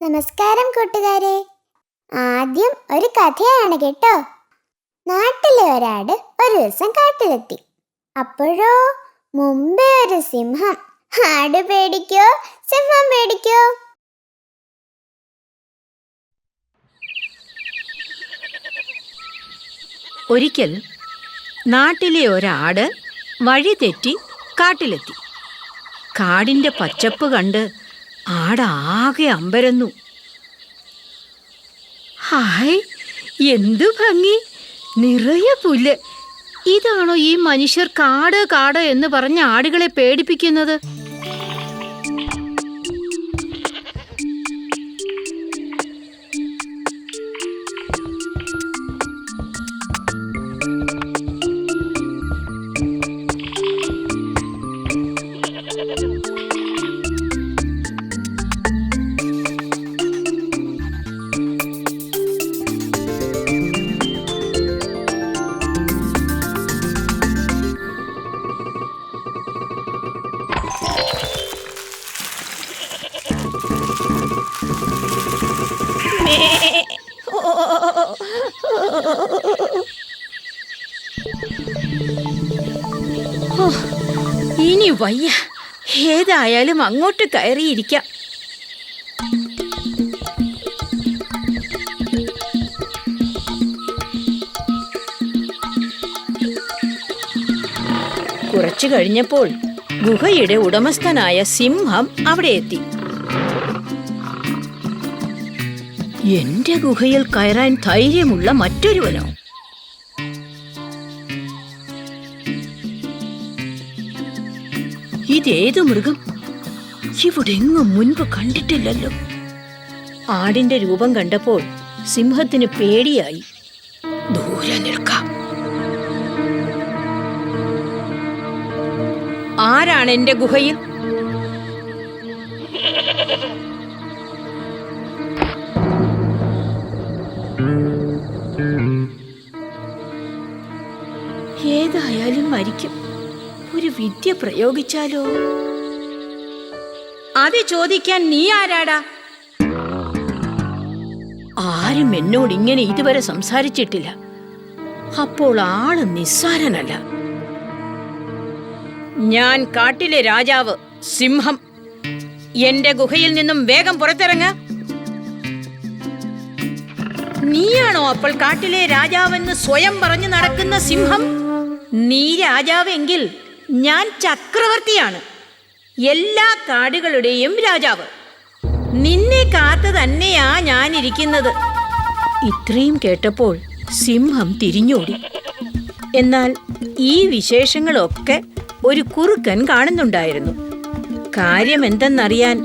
നമസ്കാരം കൂട്ടുകാരെ. ആദ്യം ഒരു കഥയാണ് കേട്ടോ. നാട്ടിലെ ഒരാട് ഒരു ദിവസം കാട്ടിലെത്തി. അപ്പോഴോ മുമ്പേ ഒരു സിംഹം. ആട് പേടിക്കോ സിംഹം പേടിക്കോ? ഒരിക്കൽ നാട്ടിലെ ഒരാട് വഴി തെറ്റി കാട്ടിലെത്തി. കാടിൻ്റെ പച്ചപ്പ് കണ്ട് ആടാകെ അമ്പരന്നു. ഹായ്, എന്തു ഭംഗി! നിറയെ പുല്ല്! ഇതാണോ ഈ മനുഷ്യർ കാട് കാട് എന്ന് പറഞ്ഞ ആടുകളെ പേടിപ്പിക്കുന്നത്? ഇനി വയ്യ, ഏതായാലും അങ്ങോട്ട് കയറിയിരിക്കാം. കുറച്ചു കഴിഞ്ഞപ്പോൾ ഗുഹയുടെ ഉടമസ്ഥനായ സിംഹം അവിടെ എത്തി. എന്റെ ഗുഹയിൽ കയറാൻ ധൈര്യമുള്ള മറ്റൊരുവനോ? ഇതേതു മൃഗം? ഇവിടെങ്ങും മുൻപ് കണ്ടിട്ടില്ലല്ലോ. ആടിന്റെ രൂപം കണ്ടപ്പോൾ സിംഹത്തിന് പേടിയായി. ദൂരെ നിൽക്കാം. ആരാണ് എന്റെ ഗുഹയിൽ? ഏതായാലും മരിക്കും. ഒരു വിദ്യ പ്രയോഗിച്ചാലോ? അത് ചോദിക്കാൻ നീ ആരാടാ? ആരും എന്നോട് ഇങ്ങനെ ഇതുവരെ സംസാരിച്ചിട്ടില്ല. അപ്പോൾ ആള് നിസ്സാരനല്ല. ഞാൻ കാട്ടിലെ രാജാവ് സിംഹം. എന്റെ ഗുഹയിൽ നിന്നും വേഗം പുറത്തിറങ്ങ. നീയാണോ അപ്പോൾ കാട്ടിലെ രാജാവെന്ന് സ്വയം പറഞ്ഞു നടക്കുന്ന സിംഹം? നീ രാജാവെങ്കിൽ ഞാൻ ചക്രവർത്തിയാണ്, എല്ലാ കാടുകളുടെയും രാജാവ്. നിന്നെ കാത്തു തന്നെയാ ഞാനിരിക്കുന്നത്. ഇത്രയും കേട്ടപ്പോൾ സിംഹം തിരിഞ്ഞോടി. എന്നാൽ ഈ വിശേഷങ്ങളൊക്കെ ഒരു കുറുക്കൻ കാണുന്നുണ്ടായിരുന്നു. കാര്യം എന്തെന്നറിയാൻ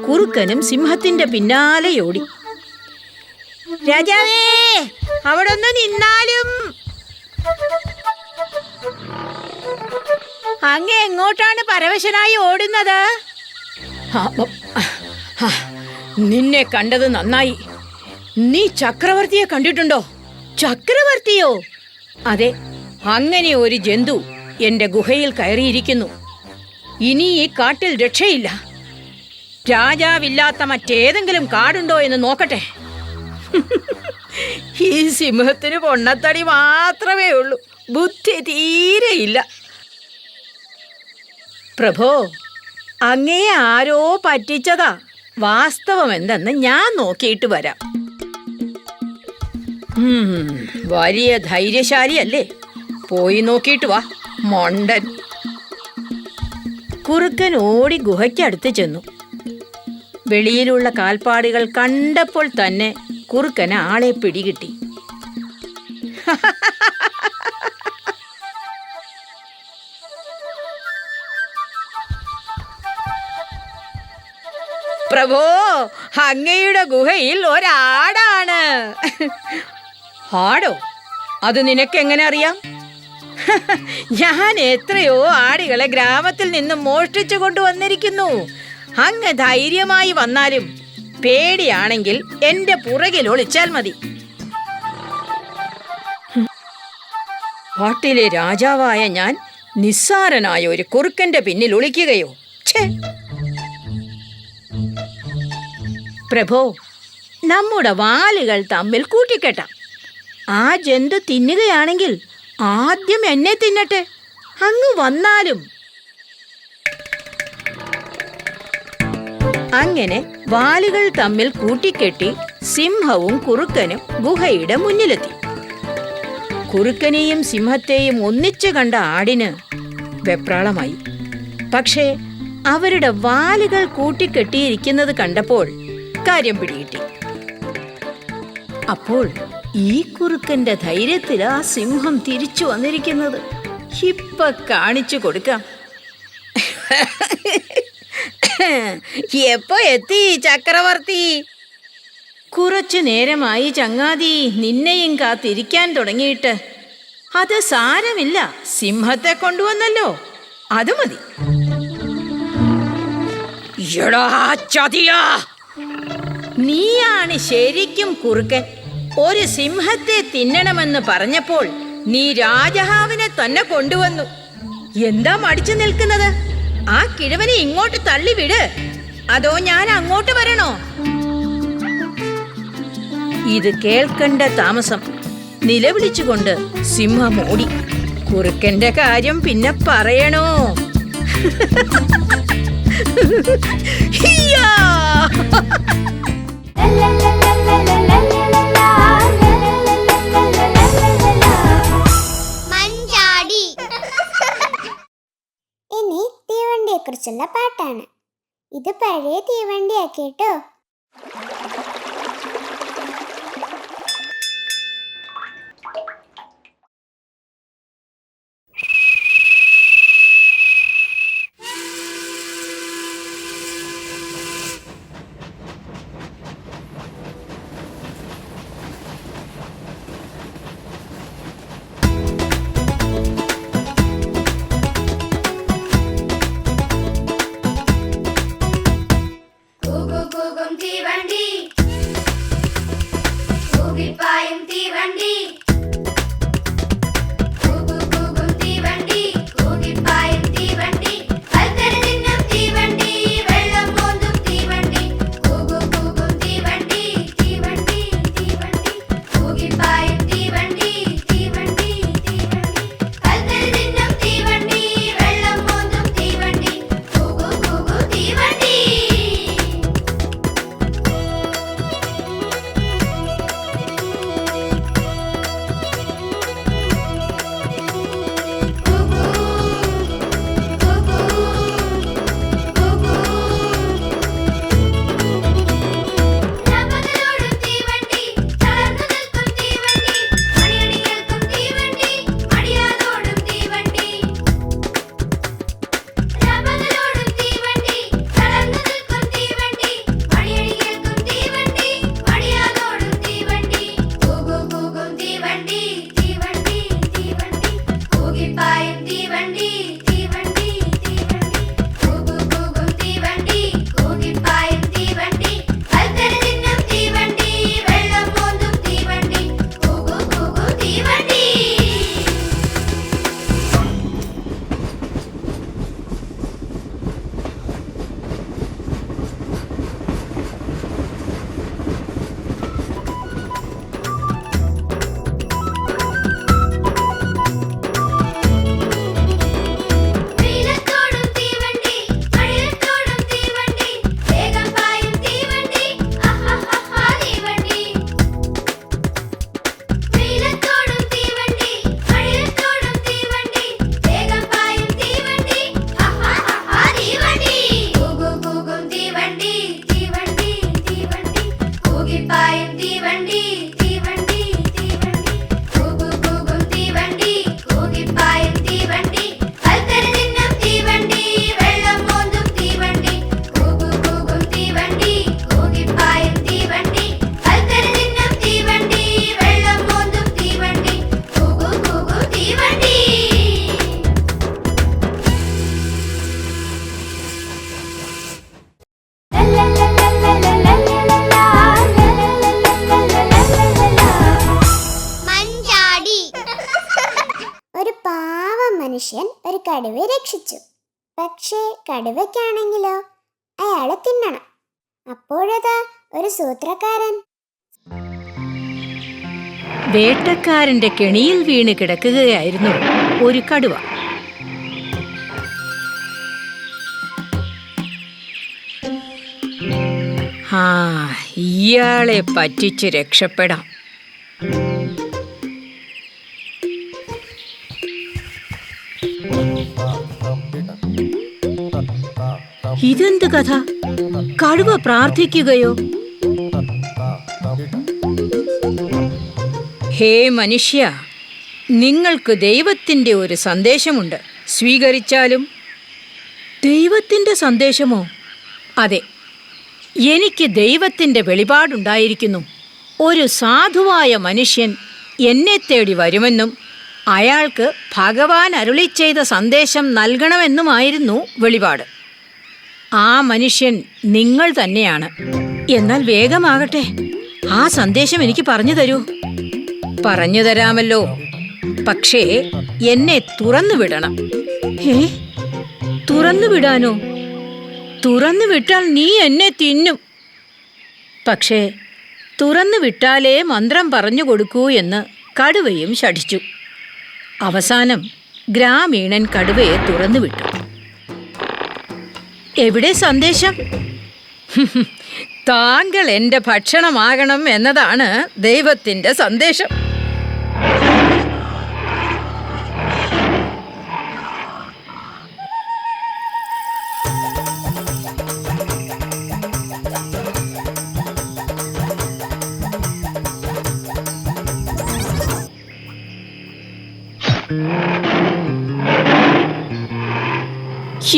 കുറുക്കനും സിംഹത്തിന്റെ പിന്നാലെ ഓടി. രാജാവേ, അവിടെ ഒന്ന് നിന്നാലും. അങ്ങ് എങ്ങോട്ടാണ് പരവശനായി ഓടുന്നത്? നിന്നെ കണ്ടത് നന്നായി. നീ ചക്രവർത്തിയെ കണ്ടിട്ടുണ്ടോ? ചക്രവർത്തിയോ? അതെ, അങ്ങനെ ഒരു ജന്തു എന്റെ ഗുഹയിൽ കയറിയിരിക്കുന്നു. ഇനി ഈ കാട്ടിൽ രക്ഷയില്ല. രാജാവില്ലാത്ത മറ്റേതെങ്കിലും കാടുണ്ടോ എന്ന് നോക്കട്ടെ. ഈ സിംഹത്തിന് പൊണ്ണത്തടി മാത്രമേ ഉള്ളൂ, ബുദ്ധി തീരെയില്ല. പ്രഭോ, അങ്ങയെ ആരോ പറ്റിച്ചതാ. വാസ്തവം എന്തെന്ന് ഞാൻ നോക്കിയിട്ട് വരാം. വലിയ ധൈര്യശാലിയല്ലേ? പോയി നോക്കിയിട്ട് വാ, മൊണ്ടൻ. കുറുക്കൻ ഓടി ഗുഹയ്ക്കടുത്ത് ചെന്നു. വെളിയിലുള്ള കാൽപ്പാടുകൾ കണ്ടപ്പോൾ തന്നെ കുറുക്കന് ആളെ പിടികിട്ടി. പ്രഭോ, അങ്ങയുടെ ഗുഹയിൽ ഒരാടാണ്. ആടോ? അത് നിനക്കെങ്ങനെ അറിയാം? ഞാൻ എത്രയോ ആടുകളെ ഗ്രാമത്തിൽ നിന്നും മോഷ്ടിച്ചു കൊണ്ടുവന്നിരിക്കുന്നു. അങ്ങ് ധൈര്യമായി വന്നാലും പേടിയാണെങ്കിൽ എന്റെ പുറകിൽ ഒളിച്ചാൽ മതി. കാട്ടിലെ രാജാവായ ഞാൻ നിസ്സാരനായ ഒരു കുറുക്കന്റെ പിന്നിൽ ഒളിക്കുകയോ? ഛേ! പ്രഭോ, നമ്മുടെ വാലുകൾ തമ്മിൽ കൂട്ടിക്കെട്ടാം. ആ ജന്തു തിന്നുകയാണെങ്കിൽ ആദ്യം എന്നെ തിന്നട്ടെ, അങ്ങ് വന്നാലും. അങ്ങനെ വാലുകൾ തമ്മിൽ കൂട്ടിക്കെട്ടി സിംഹവും കുറുക്കനും ഗുഹയുടെ മുന്നിലെത്തി. കുറുക്കനെയും സിംഹത്തെയും ഒന്നിച്ചു കണ്ട ആടിന് വെപ്രാളമായി. പക്ഷേ അവരുടെ വാലുകൾ കൂട്ടിക്കെട്ടിയിരിക്കുന്നത് കണ്ടപ്പോൾ കാര്യം പിടികിട്ടി. അപ്പോൾ ഈ കുറുക്കന്റെ ധൈര്യത്തിൽ ആ സിംഹം തിരിച്ചു വന്നിരിക്കുന്നത്. ഇപ്പൊ കാണിച്ചു കൊടുക്കാം. എപ്പോ എത്തി ചക്രവർത്തി? കുറച്ചു നേരമായി ചങ്ങാതി നിന്നെയും കാത്തിരിക്കാൻ തുടങ്ങിയിട്ട്. അത് സാരമില്ല, സിംഹത്തെ കൊണ്ടുവന്നല്ലോ, അത് മതി. നീയാണ് ശരിക്കും കുറുക്കൻ. ഒരു സിംഹത്തെ തിന്നണമെന്ന് പറഞ്ഞപ്പോൾ നീ രാജഹാവിനെ തന്നെ കൊണ്ടുവന്നു. എന്താ മടിച്ചു നിൽക്കുന്നത്? ആ കിഴവനെ ഇങ്ങോട്ട് തള്ളിവിട്, അതോ ഞാൻ അങ്ങോട്ട് വരണോ? ഇത് കേൾക്കണ്ട താമസം നിലവിളിച്ചുകൊണ്ട് സിംഹം ഓടി. കുറുക്കന്റെ കാര്യം പിന്നെ പറയണോ? ഇനി തീവണ്ടിയെ കുറിച്ചുള്ള പാട്ടാണ്. ഇത് പഴയ തീവണ്ടിയാ കേട്ടോ. മനുഷ്യൻ ഒരു കടുവയെ രക്ഷിച്ചു. പക്ഷേ കടുവയ്ക്കാണെങ്കിലോ അയാളെ തിന്നണം. അപ്പോഴതാ ഒരു സൂത്രക്കാരൻ വേട്ടക്കാരന്റെ കെണിയിൽ വീണ് കിടക്കുകയായിരുന്നു ഒരു കടുവ. ആ, ഇയാളെ പറ്റിച്ച് രക്ഷപ്പെടാം. ഇതെന്ത് കഥ? കടുവ പ്രാർത്ഥിക്കുകയോ? ഹേ മനുഷ്യ, നിങ്ങൾക്ക് ദൈവത്തിൻ്റെ ഒരു സന്ദേശമുണ്ട്, സ്വീകരിച്ചാലും. ദൈവത്തിൻ്റെ സന്ദേശമോ? അതെ, എനിക്ക് ദൈവത്തിൻ്റെ വെളിപാടുണ്ടായിരിക്കുന്നു. ഒരു സാധുവായ മനുഷ്യൻ എന്നെ തേടി വരുമെന്നും അയാൾക്ക് ഭഗവാൻ അരുളി ചെയ്ത സന്ദേശം നൽകണമെന്നുമായിരുന്നു വെളിപാട്. ആ മനുഷ്യൻ നിങ്ങൾ തന്നെയാണ്. എന്നാൽ വേഗമാകട്ടെ, ആ സന്ദേശം എനിക്ക് പറഞ്ഞു തരൂ. പറഞ്ഞു തരാമല്ലോ, പക്ഷേ എന്നെ തുറന്നു വിടണം. തുറന്നു വിടാനോ? തുറന്നു വിട്ടാൽ നീ എന്നെ തിന്നും. പക്ഷേ തുറന്നു വിട്ടാലേ മന്ത്രം പറഞ്ഞു കൊടുക്കൂ എന്ന് കടുവയും ശഠിച്ചു. അവസാനം ഗ്രാമീണൻ കടുവയെ തുറന്നു വിട്ടു. എവിടെ സന്ദേശം? താങ്കൾ എൻ്റെ ഭക്ഷണമാകണം എന്നതാണ് ദൈവത്തിൻ്റെ സന്ദേശം.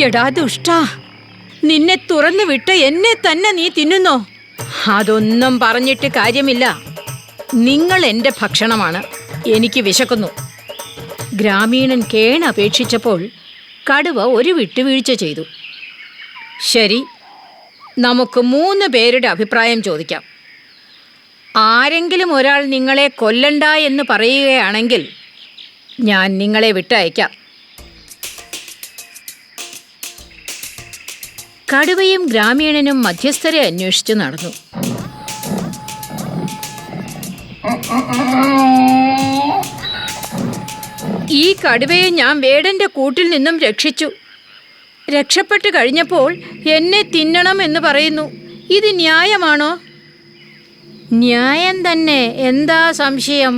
എടാ ദുഷ്ടാ, നിന്നെ തുറന്നു വിട്ട് എന്നെ തന്നെ നീ തിന്നുന്നോ? അതൊന്നും പറഞ്ഞിട്ട് കാര്യമില്ല. നിങ്ങൾ എൻ്റെ ഭക്ഷണമാണ്. എനിക്ക് വിശക്കുന്നു. ഗ്രാമീണൻ കേണപേക്ഷിച്ചപ്പോൾ കടുവ ഒരു വിട്ടുവീഴ്ച ചെയ്തു. ശരി, നമുക്ക് 3 പേരുടെ അഭിപ്രായം ചോദിക്കാം. ആരെങ്കിലും ഒരാൾ നിങ്ങളെ കൊല്ലണ്ട എന്ന് പറയുകയാണെങ്കിൽ ഞാൻ നിങ്ങളെ വിട്ടയക്കാം. കടുവയും ഗ്രാമീണനും മധ്യസ്ഥരെ അന്വേഷിച്ച് നടന്നു. ഈ കടുവയെ ഞാൻ വേടന്റെ കൂട്ടിൽ നിന്നും രക്ഷിച്ചു. രക്ഷപ്പെട്ടു കഴിഞ്ഞപ്പോൾ എന്നെ തിന്നണം എന്ന് പറയുന്നു. ഇത് ന്യായമാണോ? ന്യായം തന്നെ, എന്താ സംശയം?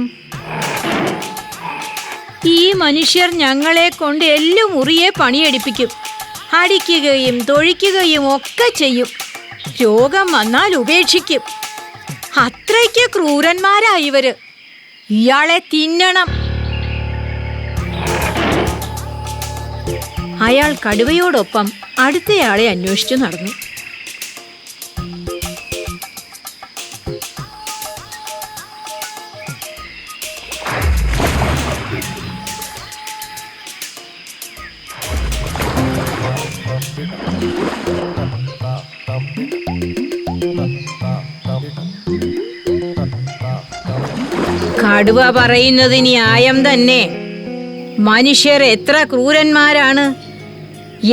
ഈ മനുഷ്യർ ഞങ്ങളെ കൊണ്ട് എല്ലു മുറിയെ പണിയെടുപ്പിക്കും. അടിക്കുകയും തൊഴിക്കുകയും ഒക്കെ ചെയ്യും. രോഗം വന്നാൽ ഉപേക്ഷിക്കും. അത്രയ്ക്ക് ക്രൂരന്മാരായി ഇവര്. ഇയാളെ തിന്നണം. അയാൾ കടുവയോടൊപ്പം അടുത്തയാളെ അന്വേഷിച്ചു നടന്നു. കടുവ പറയുന്നത് ന്യായം തന്നെ. മനുഷ്യർ എത്ര ക്രൂരന്മാരാണ്.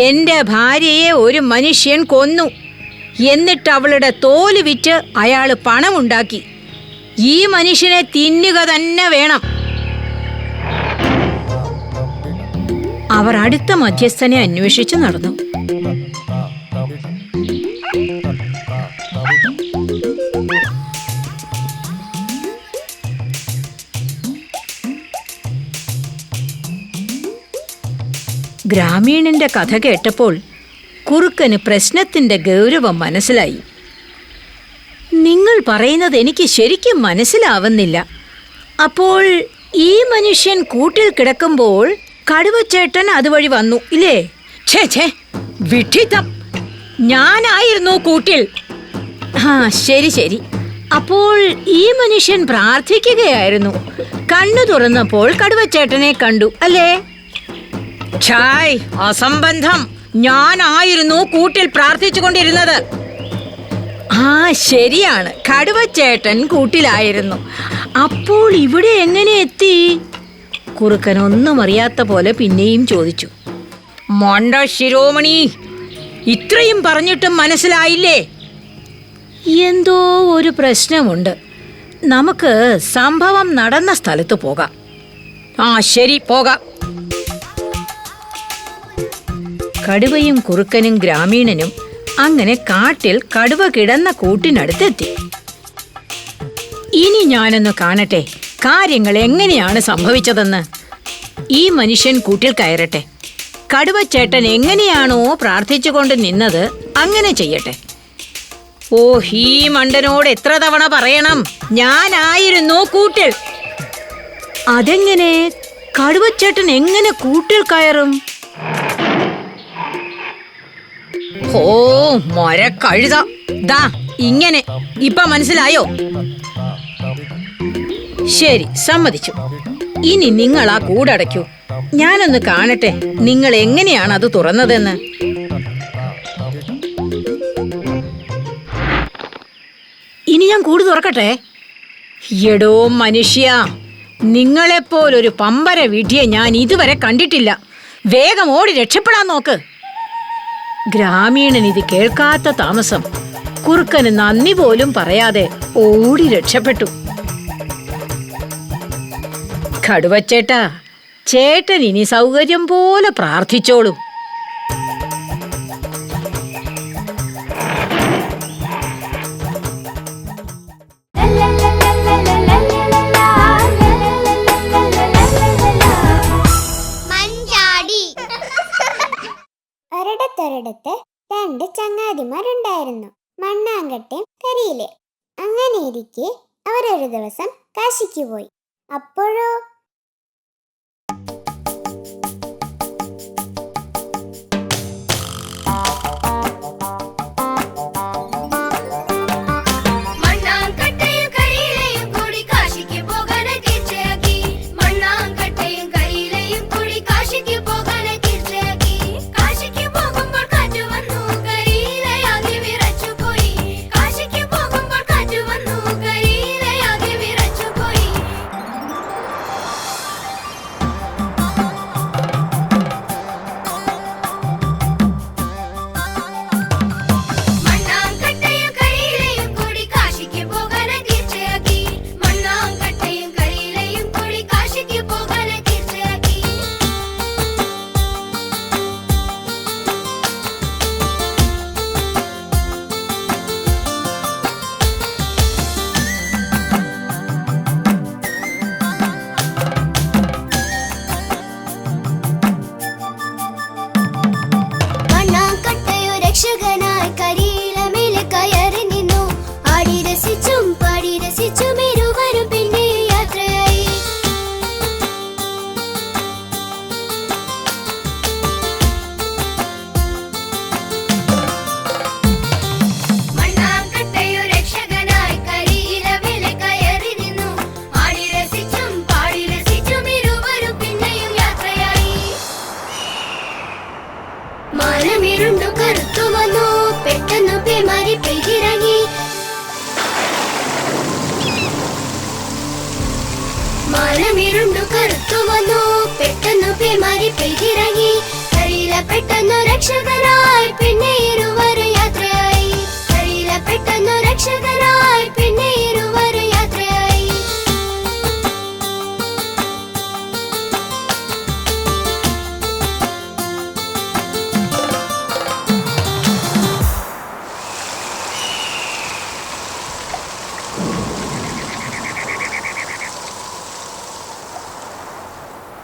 എൻ്റെ ഭാര്യയെ ഒരു മനുഷ്യൻ കൊന്നു. എന്നിട്ട് അവളുടെ തോല് വിറ്റ് അയാൾ പണമുണ്ടാക്കി. ഈ മനുഷ്യനെ തിന്നുക തന്നെ വേണം. അവർ അടുത്ത മധ്യസ്ഥനെ അന്വേഷിച്ച് നടന്നു. ഗ്രാമീണന്റെ കഥ കേട്ടപ്പോൾ കുറുക്കന് പ്രശ്നത്തിന്റെ ഗൗരവം മനസ്സിലായി. നിങ്ങൾ പറയുന്നത് എനിക്ക് ശരിക്കും മനസ്സിലാവുന്നില്ല. അപ്പോൾ ഈ മനുഷ്യൻ കൂട്ടിൽ കിടക്കുമ്പോൾ കടുവച്ചേട്ടൻ അതുവഴി വന്നു ഇല്ലേ? ഛേ, വിഡ്ഢിത്തം. ഞാനായിരുന്നു കൂട്ടിൽ. ആ, ശരി. അപ്പോൾ ഈ മനുഷ്യൻ പ്രാർത്ഥിക്കുകയായിരുന്നു. കണ്ണു തുറന്നപ്പോൾ കടുവച്ചേട്ടനെ കണ്ടു അല്ലേ? ഛായ്, അസംബന്ധം. ഞാനായിരുന്നു കൂട്ടിൽ പ്രാർത്ഥിച്ചു കൊണ്ടിരുന്നത്. ആ, ശരിയാണ്, കടുവച്ചേട്ടൻ കൂട്ടിലായിരുന്നു. അപ്പോൾ ഇവിടെ എങ്ങനെ എത്തി? കുറുക്കൻ ഒന്നും അറിയാത്ത പോലെ പിന്നെയും ചോദിച്ചു. മണ്ട ശിരോമണി, ഇത്രയും പറഞ്ഞിട്ടും മനസ്സിലായില്ലേ? എന്തോ ഒരു പ്രശ്നമുണ്ട്. നമുക്ക് സംഭവം നടന്ന സ്ഥലത്ത് പോകാം. ആ ശരി, പോകാം. കടുവയും കുറുക്കനും ഗ്രാമീണനും അങ്ങനെ കാട്ടിൽ കടുവ കിടന്ന കൂട്ടിനടുത്തെത്തി. ഇനി ഞാനൊന്ന് കാണട്ടെ കാര്യങ്ങൾ എങ്ങനെയാണ് സംഭവിച്ചതെന്ന്. ഈ മനുഷ്യൻ കൂട്ടിൽ കയറട്ടെ. കടുവച്ചേട്ടൻ എങ്ങനെയാണോ പ്രാർത്ഥിച്ചുകൊണ്ട് നിന്നത് അങ്ങനെ ചെയ്യട്ടെ. ഓ, ഈ മണ്ടനോട് എത്ര തവണ പറയണം, ഞാനായിരുന്നു കൂട്ടിൽ. അതെങ്ങനെ? കടുവച്ചേട്ടൻ എങ്ങനെ കൂട്ടിൽ കയറും? ഓ, മരക്കഴുത. ദാ ഇങ്ങനെ. ഇപ്പൊ മനസ്സിലായോ? ശരി, സമ്മതിച്ചു. ഇനി നിങ്ങൾ ആ കൂടടയ്ക്കൂ. ഞാനൊന്ന് കാണട്ടെ നിങ്ങൾ എങ്ങനെയാണ് അത് തുറന്നതെന്ന്. ഇനി ഞാൻ കൂട് തുറക്കട്ടെ? എടോ മനുഷ്യ, നിങ്ങളെപ്പോലൊരു പമ്പര വിഡ്ഢിയെ ഞാൻ ഇതുവരെ കണ്ടിട്ടില്ല. വേഗം ഓടി രക്ഷപ്പെടാൻ നോക്ക്. ഗ്രാമീണൻ ഇത് കേൾക്കാത്ത താമസം കുറുക്കന് നന്ദി പോലും പറയാതെ ഓടി രക്ഷപ്പെട്ടു. കടുവച്ചേട്ടാ, ചേട്ടൻ ഇനി സൗകര്യം പോലെ പ്രാർത്ഥിച്ചോളൂ. ഒരിടത്തൊരിടത്ത് രണ്ട് ചങ്ങാതിമാരുണ്ടായിരുന്നു, മണ്ണാങ്കട്ടയും കരിയിലെ. അങ്ങനെ ഇരിക്കെ അവരൊരു ദിവസം കാശിക്ക് പോയി. അപ്പോഴോ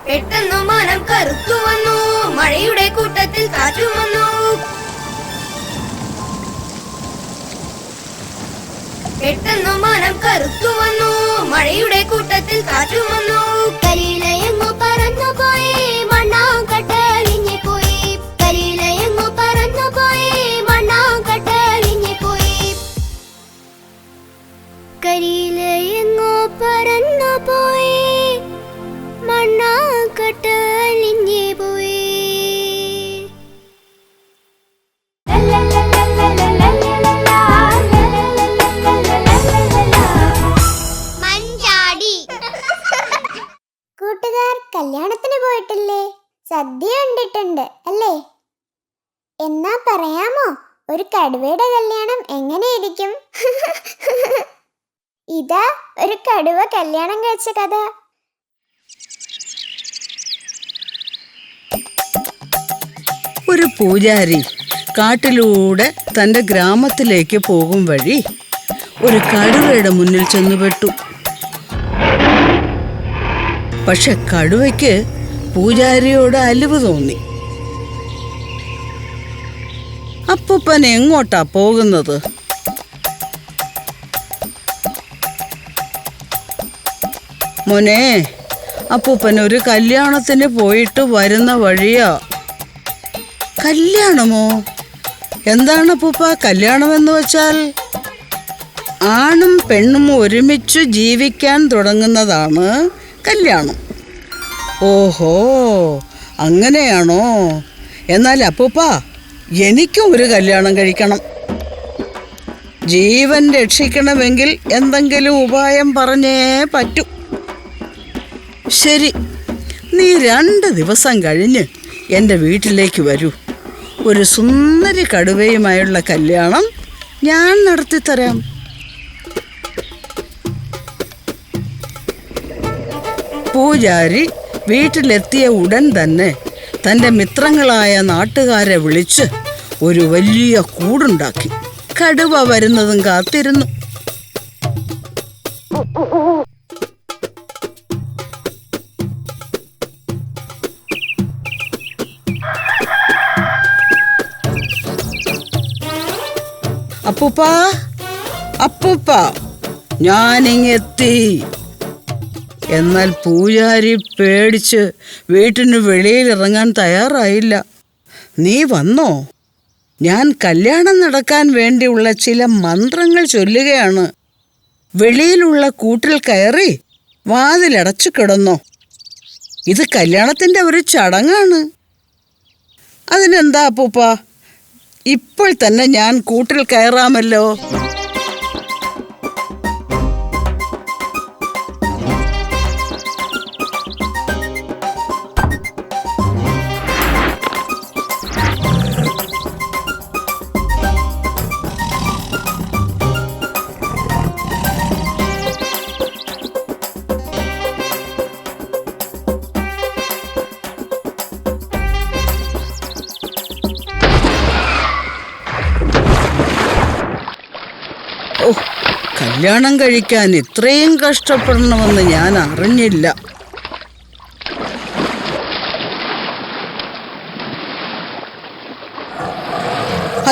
പെട്ടെന്നു മാനം കറുത്തു വന്നു, മഴയുടെ കൂട്ടത്തിൽ കാറ്റും വന്നു. പെട്ടെന്നു മാനം കറുത്തു വന്നു, മഴയുടെ കൂട്ടത്തിൽ കാറ്റും വന്നു. കരിയിലയങ്ങു പറന്നു പോയി, മണ്ണാങ്കട്ട അലിഞ്ഞു പോയി. കരിയിലയങ്ങു പറന്നു പോയി, മണ്ണാങ്കട്ട അലിഞ്ഞു പോയി. കരിയിലയങ്ങു പറന്നു പോയി, മണ്ണാങ്കട്ട അലിഞ്ഞു പോയി. കൂട്ടുകാർ കല്യാണത്തിന് പോയിട്ടില്ലേ? സദ്യ കണ്ടിട്ടുണ്ട് അല്ലേ? എന്നാ പറയാമോ ഒരു കടുവയുടെ കല്യാണം എങ്ങനെയിരിക്കും? ഇതാ ഒരു കടുവ കല്യാണം കഴിച്ച കഥ. ഒരു പൂജാരി കാട്ടിലൂടെ തൻ്റെ ഗ്രാമത്തിലേക്ക് പോകും വഴി ഒരു കടുവയുടെ മുന്നിൽ ചെന്നുപെട്ടു. പക്ഷെ കടുവയ്ക്ക് പൂജാരിയോട് അലിവ് തോന്നി. അപ്പൂപ്പൻ എങ്ങോട്ടാ പോകുന്നത്? മോനെ, അപ്പൂപ്പൻ ഒരു കല്യാണത്തിന് പോയിട്ട് വരുന്ന വഴിയാ. കല്യാണമോ? എന്താണ് അപ്പൂപ്പ കല്യാണമെന്ന് വെച്ചാൽ? ആണും പെണ്ണും ഒരുമിച്ച് ജീവിക്കാൻ തുടങ്ങുന്നതാണ് കല്യാണം. ഓഹോ, അങ്ങനെയാണോ? എന്നാൽ അപ്പൂപ്പ, എനിക്കും ഒരു കല്യാണം കഴിക്കണം. ജീവൻ രക്ഷിക്കണമെങ്കിൽ എന്തെങ്കിലും ഉപായം പറഞ്ഞേ പറ്റൂ. ശരി, നീ 2 ദിവസം കഴിഞ്ഞ് എൻ്റെ വീട്ടിലേക്ക് വരൂ. ഒരു സുന്ദരി കടുവയുമായുള്ള കല്യാണം ഞാൻ നടത്തിത്തരാം. പൂജാരി വീട്ടിലെത്തിയ ഉടൻ തന്നെ തൻ്റെ മിത്രങ്ങളായ നാട്ടുകാരെ വിളിച്ച് ഒരു വലിയ കൂടുണ്ടാക്കി കടുവ വരുന്നതും കാത്തിരുന്നു. അപ്പൂപ്പ, അപ്പൂപ്പ, ഞാനിങ്ങെത്തി. എന്നാൽ പൂജാരി പേടിച്ച് വീട്ടിന് വെളിയിലിറങ്ങാൻ തയ്യാറായില്ല. നീ വന്നോ? ഞാൻ കല്യാണം നടക്കാൻ വേണ്ടിയുള്ള ചില മന്ത്രങ്ങൾ ചൊല്ലുകയാണ്. വെളിയിലുള്ള കൂട്ടിൽ കയറി വാതിലടച്ചു കിടന്നോ. ഇത് കല്യാണത്തിൻ്റെ ഒരു ചടങ്ങാണ്. അതിനെന്താ അപ്പൂപ്പ, ഇപ്പോൾ തന്നെ ഞാൻ കൂട്ടിൽ കയറാമല്ലോ. ഓ, കല്യാണം കഴിക്കാൻ ഇത്രയും കഷ്ടപ്പെടണമെന്ന് ഞാൻ അറിഞ്ഞില്ല.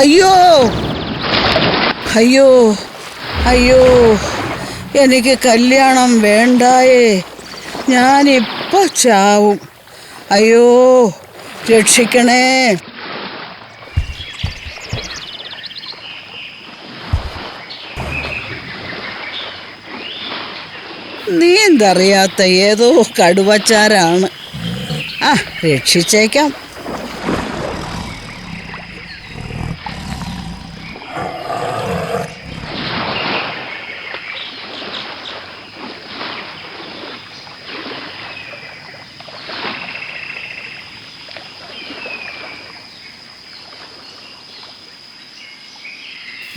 അയ്യോ അയ്യോ അയ്യോ, എനിക്ക് കല്യാണം വേണ്ടായേ. ഞാനിപ്പോ ചാവും. അയ്യോ, രക്ഷിക്കണേ. നീന്തറിയാത്ത ഏതോ കടുവച്ചാരാണ്. രക്ഷിച്ചേക്കാം.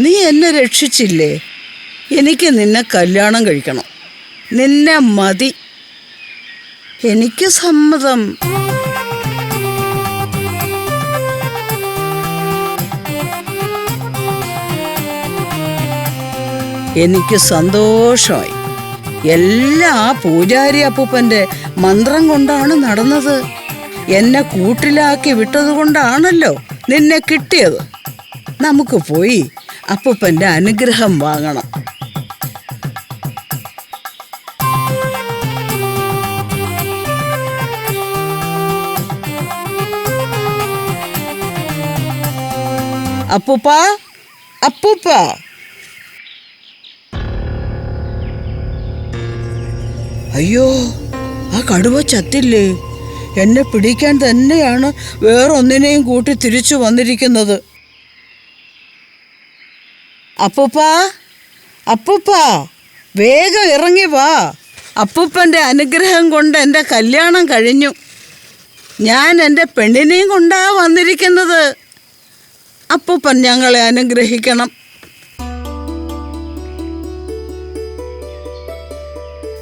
നീ എന്നെ രക്ഷിച്ചില്ലേ? എനിക്ക് നിന്നെ കല്യാണം കഴിക്കണം. നിന്നെ മതി. എനിക്ക് സമ്മതം. എനിക്ക് സന്തോഷമായി. എല്ലാം ആ പൂജാരി അപ്പൂപ്പൻ്റെ മന്ത്രം കൊണ്ടാണ് നടന്നത്. എന്നെ കൂട്ടിലാക്കി വിട്ടതുകൊണ്ടാണല്ലോ നിന്നെ കിട്ടിയത്. നമുക്ക് പോയി അപ്പൂപ്പൻ്റെ അനുഗ്രഹം വാങ്ങണം. അപ്പൂപ്പ, അപ്പൂപ്പ, അയ്യോ, ആ കടുവ ചത്തില്ലേ? എന്നെ പിടിക്കാൻ തന്നെയാണ് വേറൊന്നിനെയും കൂട്ടി തിരിച്ചു വന്നിരിക്കുന്നത്. അപ്പൂപ്പ, അപ്പൂപ്പ, വേഗം ഇറങ്ങി വാ. അപ്പൂപ്പൻ്റെ അനുഗ്രഹം കൊണ്ട് എൻ്റെ കല്യാണം കഴിഞ്ഞു. ഞാൻ എൻ്റെ പെണ്ണിനെയും കൊണ്ടാ വന്നിരിക്കുന്നത്. അപ്പൂപ്പൻ ഞങ്ങളെ അനുഗ്രഹിക്കണം.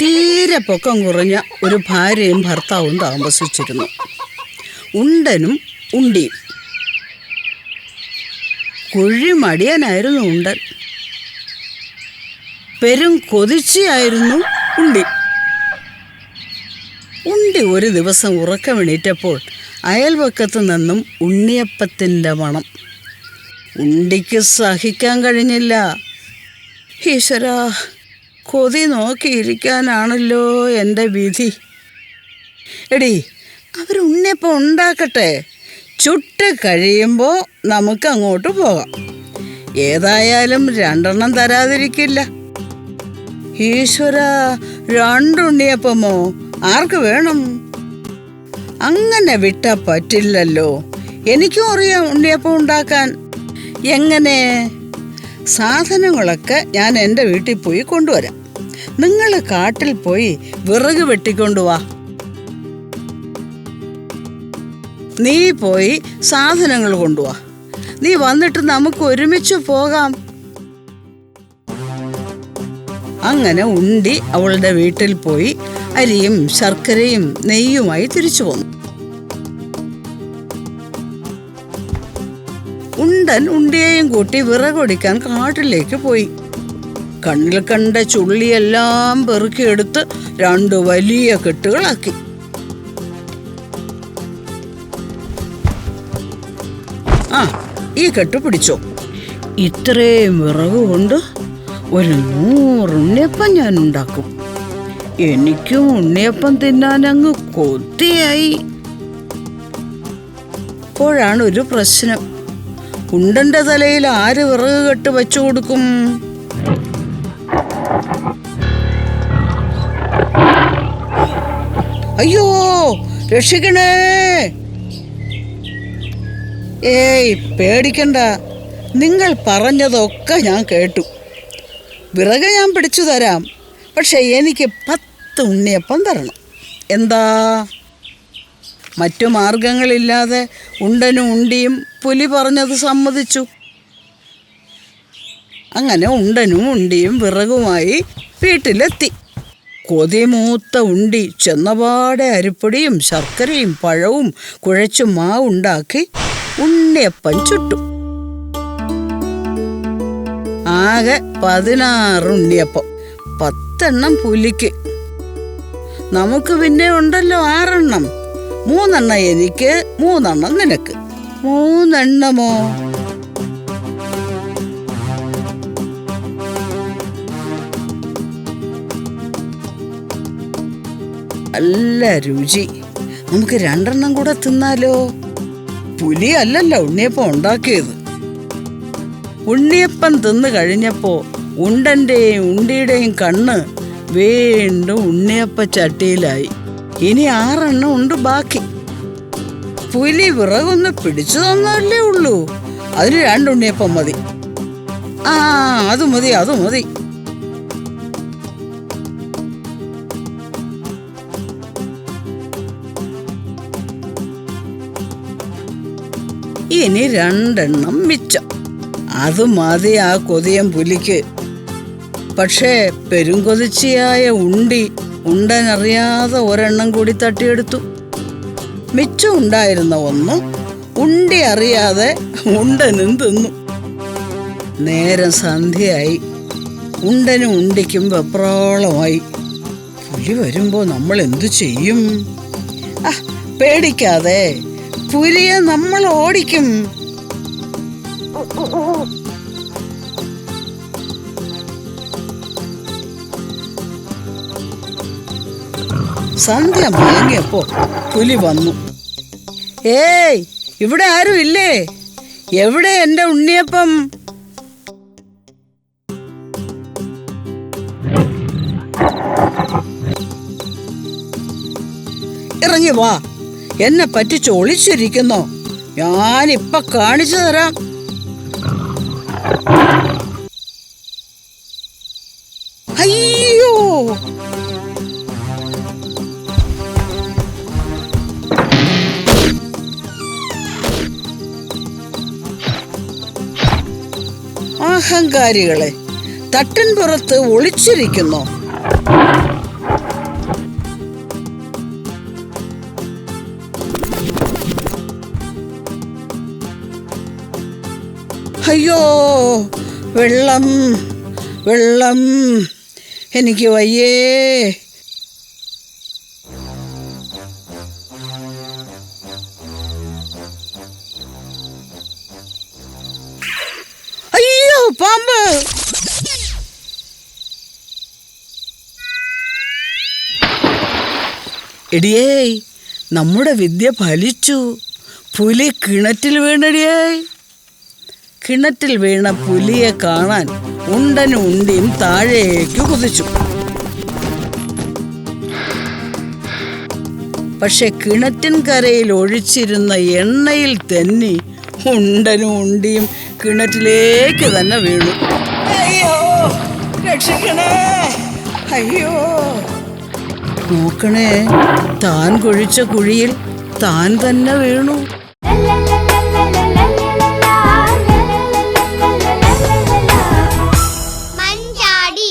തീരെ പൊക്കം കുറഞ്ഞ ഒരു ഭാര്യയും ഭർത്താവും താമസിച്ചിരുന്നു. ഉണ്ടനും ഉണ്ടിയും. കുഴിമടിയനായിരുന്നു ഉണ്ടൻ. പെരും കൊതിച്ചിയായിരുന്നു ഉണ്ടി. ഉണ്ടി ഒരു ദിവസം ഉറക്കമെണീറ്റപ്പോൾ അയൽവക്കത്ത് നിന്നും ഉണ്ണിയപ്പത്തിൻ്റെ മണം. ഉണ്ടിക്ക് സഹിക്കാൻ കഴിഞ്ഞില്ല. ഈശ്വരാ, കൊതി നോക്കിയിരിക്കാനാണല്ലോ എൻ്റെ വിധി. എടി, അവർ ഉണ്ണിയപ്പം ഉണ്ടാക്കട്ടെ, ചുട്ട് കഴിയുമ്പോൾ നമുക്ക് അങ്ങോട്ട് പോകാം. ഏതായാലും 2 തരാതിരിക്കില്ല. ഈശ്വരാ, 2 ഉണ്ണിയപ്പമോ? ആർക്ക് വേണം? അങ്ങനെ വിട്ടാൽ പറ്റില്ലല്ലോ. എനിക്കും അറിയാം ഉണ്ണിയപ്പം ഉണ്ടാക്കാൻ. എങ്ങനെ? സാധനങ്ങളൊക്കെ ഞാൻ എൻ്റെ വീട്ടിൽ പോയി കൊണ്ടുവരാം. നിങ്ങൾ കാട്ടിൽ പോയി വിറക് വെട്ടിക്കൊണ്ടുവാ. നീ പോയി സാധനങ്ങൾ കൊണ്ടുവാ. നീ വന്നിട്ട് നമുക്ക് ഒരുമിച്ച് പോകാം. അങ്ങനെ ഉണ്ടി അവളുടെ വീട്ടിൽ പോയി അരിയും ശർക്കരയും നെയ്യുമായി തിരിച്ചു പോന്നു. ഉണ്ടൻ ഉണ്ടിയെയും കൂട്ടി വിറകൊടിക്കാൻ കാട്ടിലേക്ക് പോയി. കണ്ണിൽ കണ്ട ചുള്ളിയെല്ലാം പെറുക്കിയെടുത്ത് 2 വലിയ കെട്ടുകളാക്കി. ഈ കെട്ട് പിടിച്ചോ. ഇത്രയും വിറക് കൊണ്ട് ഒരു 100 ഉണ്ണിയപ്പം ഞാൻ ഉണ്ടാക്കും. എനിക്കും ഉണ്ണിയപ്പം തിന്നാൻ അങ്ങ് കൊതിയായി. അപ്പോഴാണ് ഒരു പ്രശ്നം. ഉണ്ടന്റെ തലയിൽ ആര് വിറക് കെട്ട് വെച്ചു കൊടുക്കും? അയ്യോ, രക്ഷിക്കണേ! ഏയ്, പേടിക്കണ്ട. നിങ്ങൾ പറഞ്ഞതൊക്കെ ഞാൻ കേട്ടു. വിറക് ഞാൻ പിടിച്ചു തരാം. പക്ഷെ എനിക്ക് 10 ഉണ്ണിയപ്പം തരണം. എന്താ? മറ്റു മാർഗങ്ങളില്ലാതെ ഉണ്ടനും ഉണ്ടിയും പുലി പറഞ്ഞത് സമ്മതിച്ചു. അങ്ങനെ ഉണ്ടനും ഉണ്ടിയും വിറകുമായി വീട്ടിലെത്തി. കൊതിമൂത്ത ഉണ്ടി ചെന്നപാടെ അരിപ്പൊടിയും ശർക്കരയും പഴവും കുഴച്ചു മാവുണ്ടാക്കി ഉണ്ണിയപ്പം ചുട്ടു. ആകെ 16 ഉണ്ണിയപ്പം. 10 പുലിക്ക്. നമുക്ക് പിന്നെ ഉണ്ടല്ലോ 6. 3 എനിക്ക്, 3 നിനക്ക്. 3 നല്ല രുചി. നമുക്ക് 2 കൂടെ തിന്നാലോ? പുലി അല്ലല്ലോ ഉണ്ണിയപ്പം ഉണ്ടാക്കിയത്. ഉണ്ണിയപ്പം തിന്നു കഴിഞ്ഞപ്പോ ഉണ്ടന്റെയും ഉണ്ടിയുടെയും കണ്ണ് വീണ്ടും ഉണ്ണിയപ്പ ചട്ടിയിലായി. ഇനി 6 ഉണ്ട് ബാക്കി. പുലി വിറകൊന്ന് പിടിച്ചു തന്നല്ലേ ഉള്ളൂ. അതിന് 2 ഉണ്ണിയപ്പം മതി. അത് മതി. ഇനി 2 മിച്ചം. അത് മതി ആ കൊതിയൻ പുലിക്ക്. പക്ഷേ പെരുങ്കൊതിച്ചിയായ ഉണ്ടി ഉണ്ടനറിയാതെ 1 കൂടി തട്ടിയെടുത്തു. മിച്ചം ഉണ്ടായിരുന്ന 1 ഉണ്ടി അറിയാതെ ഉണ്ടനും തിന്നു. നേരം സന്ധ്യയായി. ഉണ്ടനും ഉണ്ടിക്കും വെപ്രാളമായി. പുലി വരുമ്പോ നമ്മൾ എന്തു ചെയ്യും? പേടിക്കാതെ, പുലിയെ നമ്മൾ ഓടിക്കും. സന്ധ്യ മയങ്ങിയപ്പോ പുലി വന്നു. ഏയ്, ഇവിടെ ആരും ഇല്ലേ? എവിടെ എന്റെ ഉണ്ണിയപ്പം? ഇറങ്ങി വാ. എന്നെ പറ്റിച്ച് ഒളിച്ചിരിക്കുന്നോ? ഞാനിപ്പൊ കാണിച്ചു തരാം. അയ്യോ, അഹങ്കാരികളെ, തട്ടിൻപുറത്ത് ഒളിച്ചിരിക്കുന്നു. അയ്യോ, വെള്ളം വെള്ളം, എനിക്ക് വയ്യേ. അയ്യോ, പാമ്പ്. എടിയേ, നമ്മുടെ വിദ്യ ഫലിച്ചു. പുലി കിണറ്റിൽ വീണടിയേ. കിണറ്റിൽ വീണ പുലിയെ കാണാൻ ഉണ്ടനും ഉണ്ടിയും താഴേക്ക് കുതിച്ചു. പക്ഷെ കിണറ്റിൻ കരയിൽ ഒഴിച്ചിരുന്ന എണ്ണയിൽ തെന്നി ഉണ്ടനും ഉണ്ടിയും കിണറ്റിലേക്ക് തന്നെ വീണു. അയ്യോ, രക്ഷിക്കണേ, അയ്യോ. നോക്കണേ, താൻ കുഴിച്ച കുഴിയിൽ താൻ തന്നെ വീണു. മഞ്ചാടി.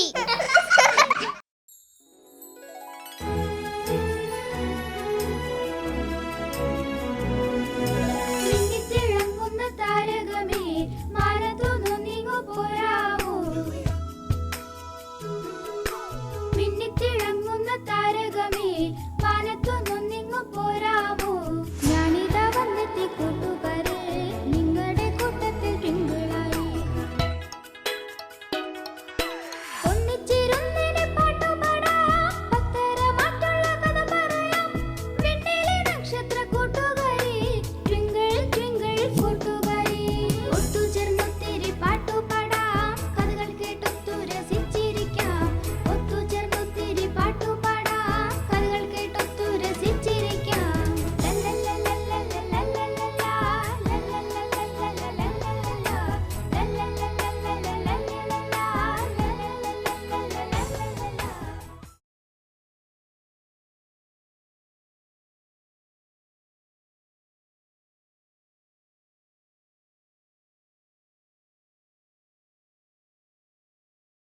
മിന്നിത്തിളങ്ങുന്ന താരകമേ, മാനത്തൊന്നു നീങ്ങു പോരാമോ? മിന്നിത്തിളങ്ങുന്ന താരകമേ,